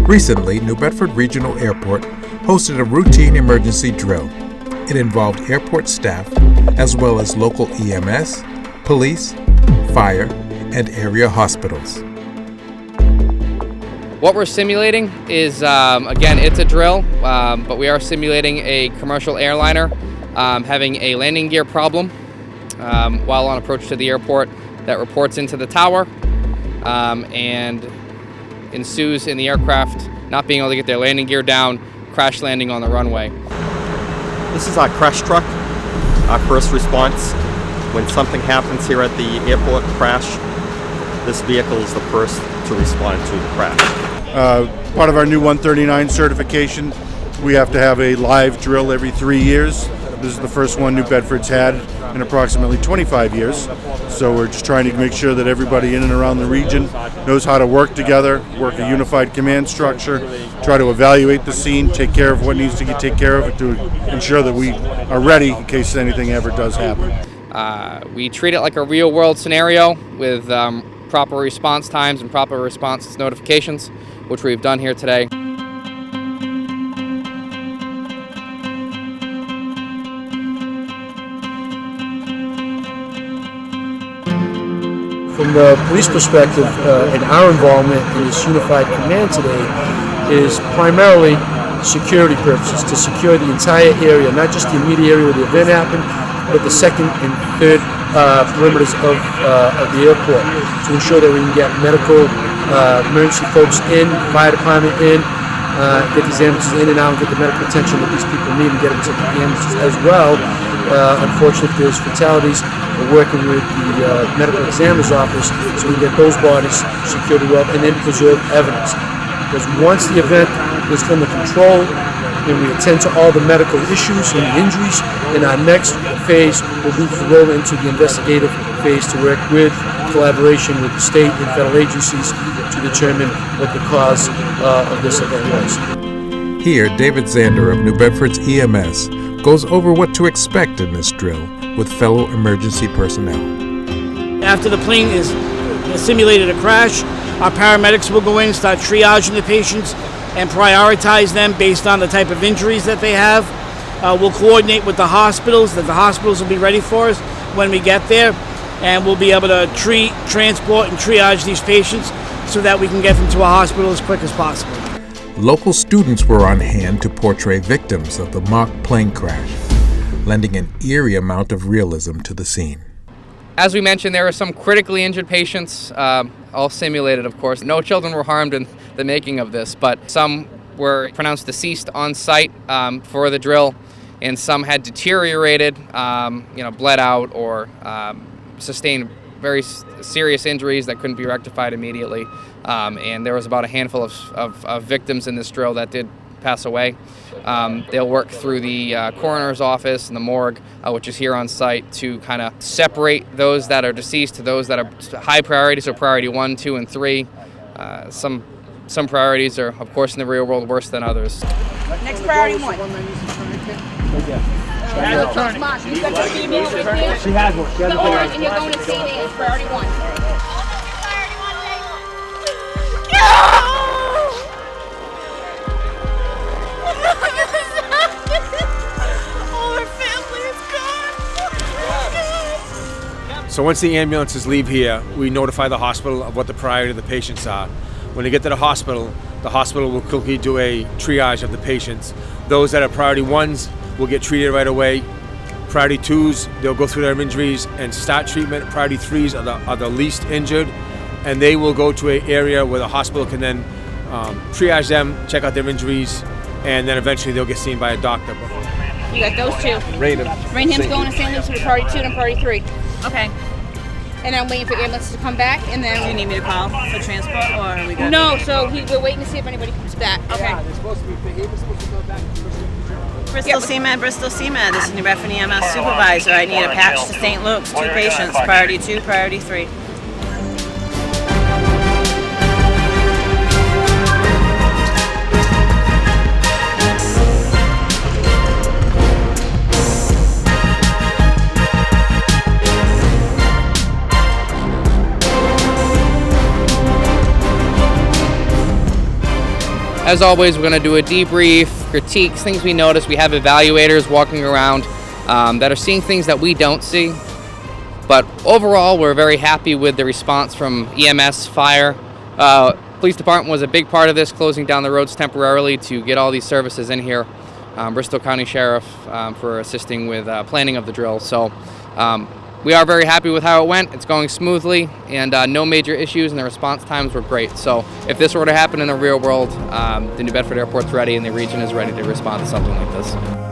Recently, New Bedford Regional Airport hosted a routine emergency drill. It involved airport staff, as well as local EMS, police, fire, and area hospitals. What we're simulating is, again, it's a drill, but we are simulating a commercial airliner having a landing gear problem while on approach to the airport that reports into the tower and ensues in the aircraft not being able to get their landing gear down, crash landing on the runway. This is our crash truck, our first response. When something happens here at the airport crash, this vehicle is the first to respond to the crash. Part of our new 139 certification, we have to have a live drill every 3 years. This is the first one New Bedford's had in approximately 25 years. So we're just trying to make sure that everybody in and around the region knows how to work together, work a unified command structure, try to evaluate the scene, take care of what needs to get taken care of to ensure that we are ready in case anything ever does happen. We treat it like a real world scenario with proper response times and proper response notifications, which we've done here today. From the police perspective, and our involvement in this unified command today is primarily security purposes, to secure the entire area, not just the immediate area where the event happened, but the second and third perimeters of the airport, to ensure that we can get medical emergency folks in, fire department in, get these ambulances in and out, and get the medical attention that these people need, and get them to the ambulances as well. Unfortunately, if there's fatalities, we're working with the medical examiner's office so we can get those bodies secured well and then preserve evidence. Because once the event is under control and we attend to all the medical issues and the injuries, then our next phase will be to roll into the investigative phase to work with collaboration with the state and federal agencies to determine what the cause of this event was. Here, David Zander of New Bedford's EMS goes over what to expect in this drill with fellow emergency personnel. After the plane is simulated a crash, our paramedics will go in and start triaging the patients and prioritize them based on the type of injuries that they have. We'll coordinate with the hospitals, that the hospitals will be ready for us when we get there, and we'll be able to treat, transport, and triage these patients so that we can get them to a hospital as quick as possible. Local students were on hand to portray victims of the mock plane crash, lending an eerie amount of realism to the scene. As we mentioned, there are some critically injured patients, all simulated, of course. No children were harmed in the making of this, but some were pronounced deceased on site for the drill, and some had deteriorated, bled out, or sustained very serious injuries that couldn't be rectified immediately. And there was about a handful of victims in this drill that did pass away. They'll work through the coroner's office and the morgue, which is here on site, to kind of separate those that are deceased to those that are high priority, so priority 1, 2, and 3. Some priorities are, of course, in the real world worse than others. Next priority 1. She has one. She has one. And you're going to see me as priority 1. So once the ambulances leave here, we notify the hospital of what the priority of the patients are. When they get to the hospital will quickly do a triage of the patients. Those that are priority 1s will get treated right away. Priority 2s, they'll go through their injuries and start treatment. Priority 3s are the least injured, and they will go to an area where the hospital can then triage them, check out their injuries, and then eventually they'll get seen by a doctor. You got those two. Rainham's going to St. Luke's for priority 2 and priority 3. Okay. And I'm waiting for ambulances to come back, and then... Do you need me to call for transport, or are we good? No, so we're waiting to see if anybody comes back. Okay. Yeah, they're supposed to come back to Bristol CMed, Bristol CMed. This is New Bedford EMS supervisor. I need a patch to St. Luke's, 2 patients, priority 2, priority 3. As always, we're going to do a debrief, critiques, things we notice. We have evaluators walking around that are seeing things that we don't see. But overall, we're very happy with the response from EMS, fire. Police department was a big part of this, closing down the roads temporarily to get all these services in here. Bristol County Sheriff for assisting with planning of the drill. So we are very happy with how it went. It's going smoothly, and no major issues, and the response times were great. So if this were to happen in the real world, the New Bedford Airport's ready, and the region is ready to respond to something like this.